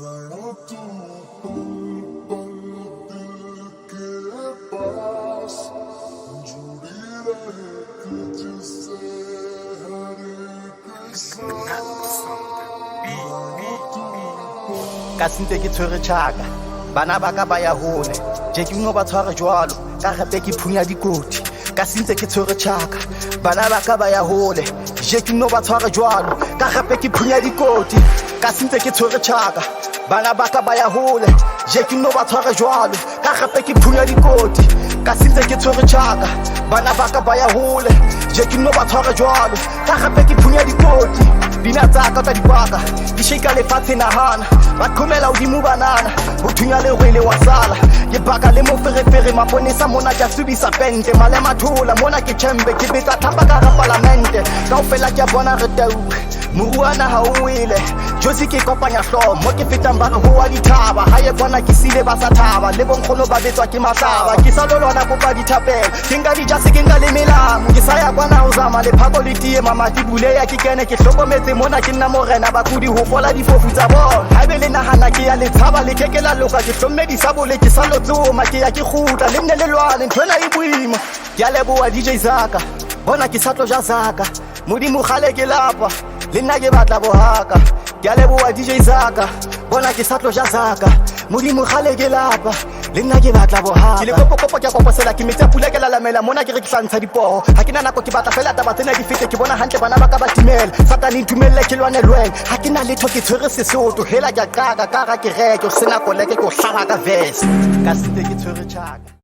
रहा तू पल पल दिल के पास जुड़ी रहे तुझसे हर एक सांस रहा तू ka sentse ke tshwere tjhaka bana ba ka ba ya hole je ke no ba tshware jwalo ka gape ke phunya dikoti ka sentse ke tshwere tjhaka bana ba ka ba ya hole je ke no ba tshware jwalo ka gape ke phunya dikoti ka sentse ke tshwere tjhaka bana ba ka ba ya hole je ke no ba tshware jwalo ka gape ke phunya dikoti ka sentse ke tshwere tjhaka bana ba ka ba ya hole je ke no ba tshware jwalo ka gape ke phunya dikoti bina tsaka tsa dipaka di shake lefatshe nahana ba qhomela hodimo banana ho thunya le rwele wa sala ke baka le mo ferefere maponesa mona ke subisa pente male mathola mona ke chembe ke betsa thapa ka ra parlamente kaofela ke bona re tau moruana ha o wele josi ke kopanya hlomo mo ke fetang ba ho wa dithaba ha ye bona ke sile ba sa thaba le bonkgono ba betswa ke mahlaba ke sa lolwana bopa dithapela ke nka di jase ke nka le melamo ke sa ya kwana ho zama le phako le tie mama ke buleya ke kene ke hlokometse mona ke nna morena ba kudi ho fola difofu tsa bona ha be le nahana ke ya le tshaba le kekela loka ke hlommedisa bole ke sa lotsoma ke ya ke kgutla le nne le lwane nthwena e boima ke a leboha DJ Zaka bona ke sa tlo ja Zaka modimo kgale ke lapa le nna ke batla bohaka ke a leboha DJ Zaka bona ke sa tlo ja Zaka modimo kgale ke lapa le nna ke batla bohaka ke le kopokopo ke a koposela ke metsi a pula ke lalamela mona ke re ke hlantsha dipoho ha ke na nako ke batla fela taba tsena di fete ke bona hantle bana ba ka ba timela satane ntumelle ke lwane lweng ha ke na letho ke tshwere sesotho hela ke a qaka ka ra ke reke o sena koleke ke o hlaga ka vest ka sente ke tshwere tjhaka